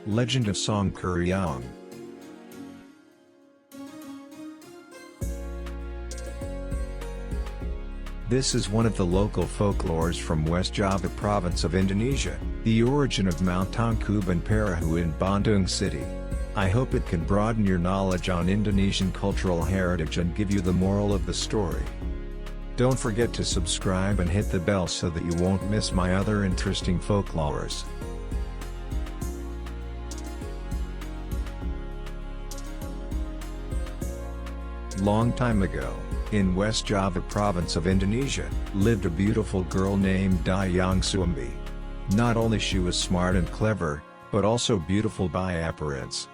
Legend of Sangkuriang. This is one of the local folklores from West Java province of Indonesia, the origin of Mount Tangkuban Perahu in Bandung city. I hope it can broaden your knowledge on Indonesian cultural heritage and give you the moral of the story. Don't forget to subscribe and hit the bell so that you won't miss my other interesting folklores. Long time ago, in West Java province of Indonesia, lived a beautiful girl named Dayang Suambi. Not only she was smart and clever, but also beautiful by appearance.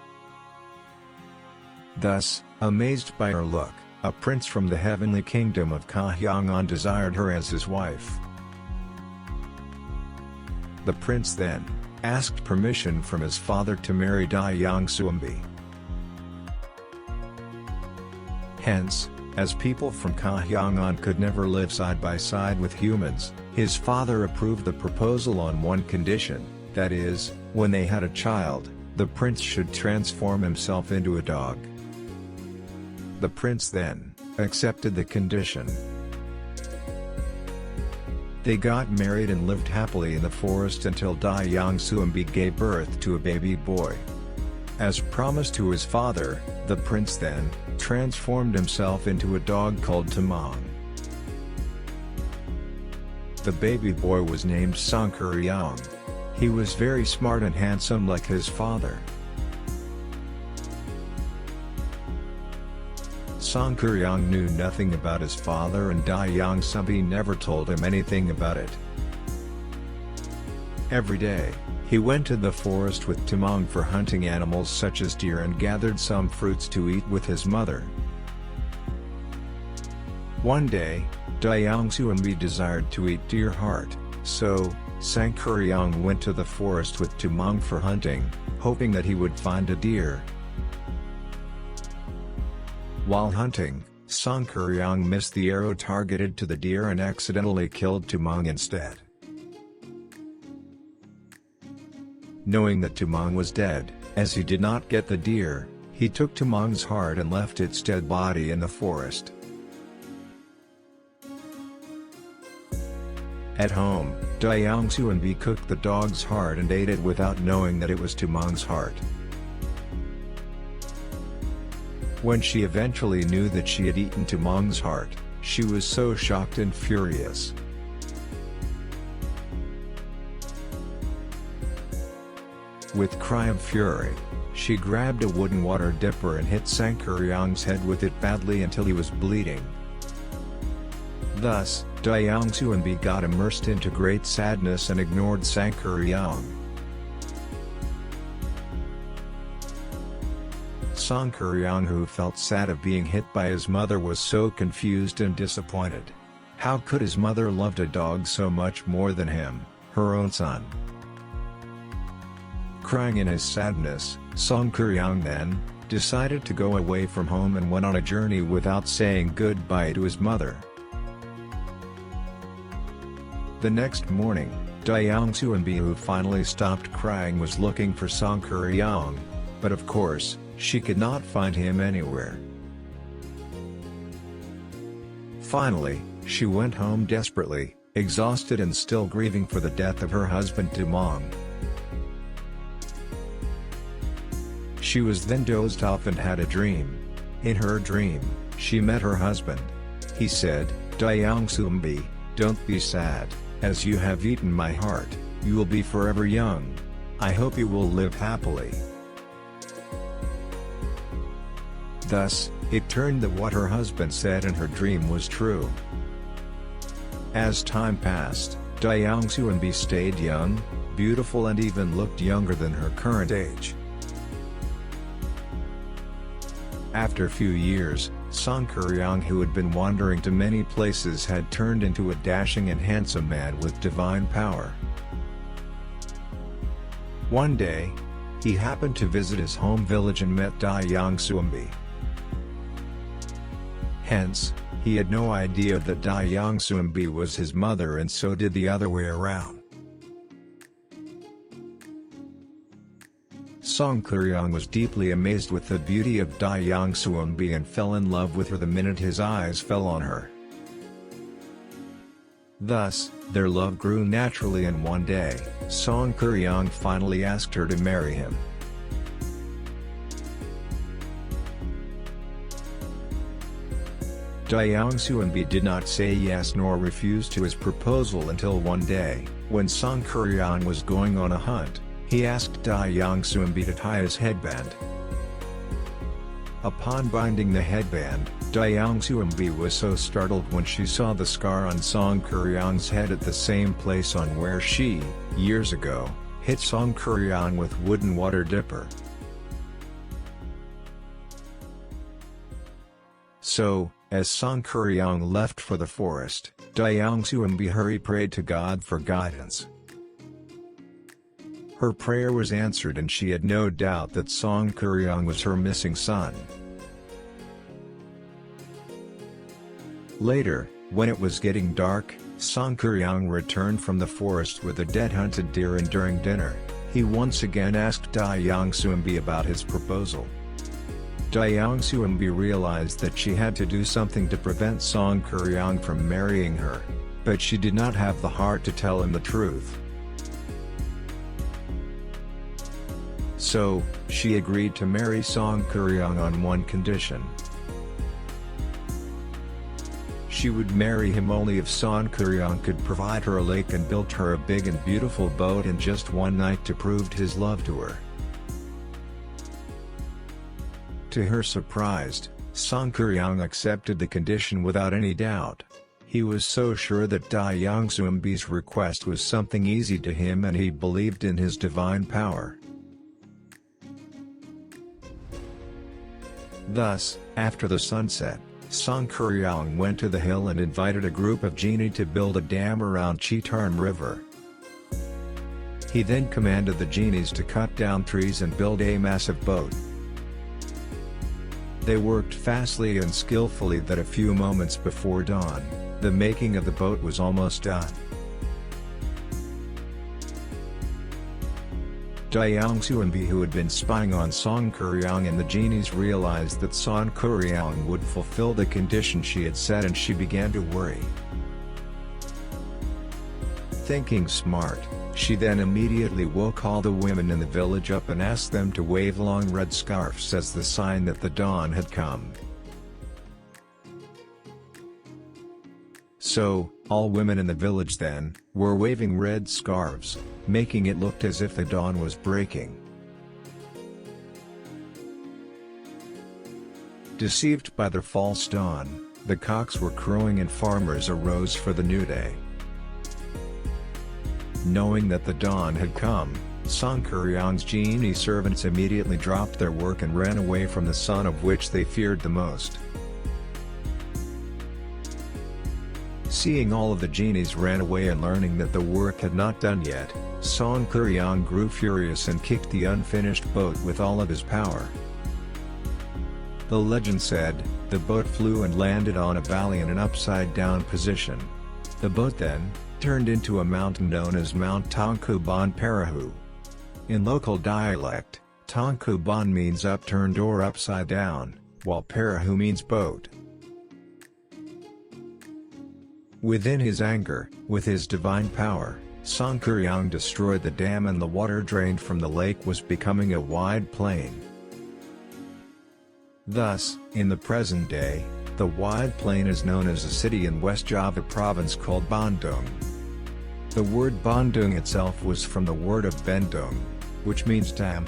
Thus, amazed by her look, a prince from the heavenly kingdom of Kahyangan desired her as his wife. The prince then asked permission from his father to marry Dayang Suambi. Hence, as people from Kahyangan could never live side by side with humans, his father approved the proposal on one condition, that is, when they had a child, the prince should transform himself into a dog. The prince then accepted the condition. They got married and lived happily in the forest until Dayang Suambi gave birth to a baby boy. As promised to his father, the prince then transformed himself into a dog called Temang. The baby boy was named Sangkuriang. He was very smart and handsome like his father. Sangkuriang knew nothing about his father and Dayang Suambi never told him anything about it. Every day, he went to the forest with Temang for hunting animals such as deer and gathered some fruits to eat with his mother. One day, Dayang Suambi desired to eat deer heart, so Sangkuriang went to the forest with Temang for hunting, hoping that he would find a deer. While hunting, Sangkuriang missed the arrow targeted to the deer and accidentally killed Temang instead. Knowing that Temang was dead, as he did not get the deer, he took Temang's heart and left its dead body in the forest. At home, Dayang Suambi cooked the dog's heart and ate it without knowing that it was Temang's heart. When she eventually knew that she had eaten Temang's heart, she was so shocked and furious. With cry of fury, she grabbed a wooden water dipper and hit Sangkuriang's head with it badly until he was bleeding. Thus, Dayang Suambi got immersed into great sadness and ignored Sangkuriang. Sangkuriang, who felt sad of being hit by his mother, was so confused and disappointed. How could his mother loved a dog so much more than him, her own son? Crying in his sadness, Sangkuriang then decided to go away from home and went on a journey without saying goodbye to his mother. The next morning, Dayang Suambi, who finally stopped crying, was looking for Sangkuriang, but of course, she could not find him anywhere. Finally, she went home desperately, exhausted and still grieving for the death of her husband Temang. She was then dozed off and had a dream. In her dream, she met her husband. He said, "Dayang Suambi, don't be sad, as you have eaten my heart, you will be forever young. I hope you will live happily." Thus, it turned that what her husband said in her dream was true. As time passed, Dayang Suambi stayed young, beautiful and even looked younger than her current age. After a few years, Sangkuriang, who had been wandering to many places, had turned into a dashing and handsome man with divine power. One day, he happened to visit his home village and met Dayang Suambi. Hence, he had no idea that Dayang Suambi was his mother, and so did the other way around. Sangkuriang was deeply amazed with the beauty of Dayang Suembi and fell in love with her the minute his eyes fell on her. Thus, their love grew naturally, and one day, Sangkuriang finally asked her to marry him. Dayang Suembi did not say yes nor refuse to his proposal until one day, when Sangkuriang was going on a hunt, he asked Dayang Suembi to tie his headband. Upon binding the headband, Dayang Suembi was so startled when she saw the scar on Sangkuriang's head at the same place on where she, years ago, hit Sangkuriang with wooden water dipper. So, as Sangkuriang left for the forest, Dayang Suembi prayed to God for guidance. Her prayer was answered, and she had no doubt that Sangkuriang was her missing son. Later, when it was getting dark, Sangkuriang returned from the forest with a dead hunted deer, and during dinner, he once again asked Dayang Suembi about his proposal. Dayang Suembi realized that she had to do something to prevent Sangkuriang from marrying her, but she did not have the heart to tell him the truth. So, she agreed to marry Sangkuriang on one condition. She would marry him only if Sangkuriang could provide her a lake and build her a big and beautiful boat in just one night to prove his love to her. To her surprise, Sangkuriang accepted the condition without any doubt. He was so sure that Dayang Suembi's request was something easy to him, and he believed in his divine power. Thus, after the sunset, Sangkuriang went to the hill and invited a group of genii to build a dam around Chitarm River. He then commanded the genies to cut down trees and build a massive boat. They worked fastly and skillfully that a few moments before dawn, the making of the boat was almost done. Dayang Suembi, who had been spying on Sangkuriang and the genies, realized that Sangkuriang would fulfill the condition she had set, and she began to worry. Thinking smart, she then immediately woke all the women in the village up and asked them to wave long red scarves as the sign that the dawn had come. So, all women in the village then, were waving red scarves, making it look as if the dawn was breaking. Deceived by their false dawn, the cocks were crowing and farmers arose for the new day. Knowing that the dawn had come, Sangkuriang's genie servants immediately dropped their work and ran away from the sun, of which they feared the most. Seeing all of the genies ran away and learning that the work had not done yet, Sangkuriang grew furious and kicked the unfinished boat with all of his power. The legend said, the boat flew and landed on a valley in an upside-down position. The boat then turned into a mountain known as Mount Tangkuban Perahu. In local dialect, Tangkuban means upturned or upside down, while Perahu means boat. Within his anger, with his divine power, Sangkuriang destroyed the dam, and the water drained from the lake was becoming a wide plain. Thus, in the present day, the wide plain is known as a city in West Java province called Bandung. The word Bandung itself was from the word of Bandung, which means dam.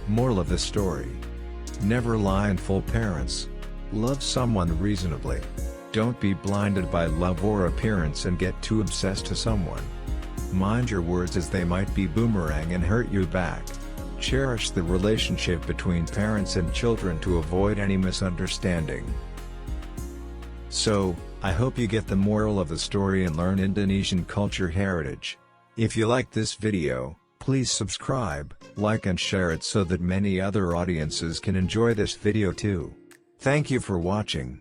Moral of the story: never lie and fool parents. Love someone reasonably. Don't be blinded by love or appearance and get too obsessed to someone. Mind your words, as they might be boomerang and hurt you back. Cherish the relationship between parents and children to avoid any misunderstanding. So, I hope you get the moral of the story and learn Indonesian culture heritage. If you like this video, please subscribe, like and share it so that many other audiences can enjoy this video too. Thank you for watching.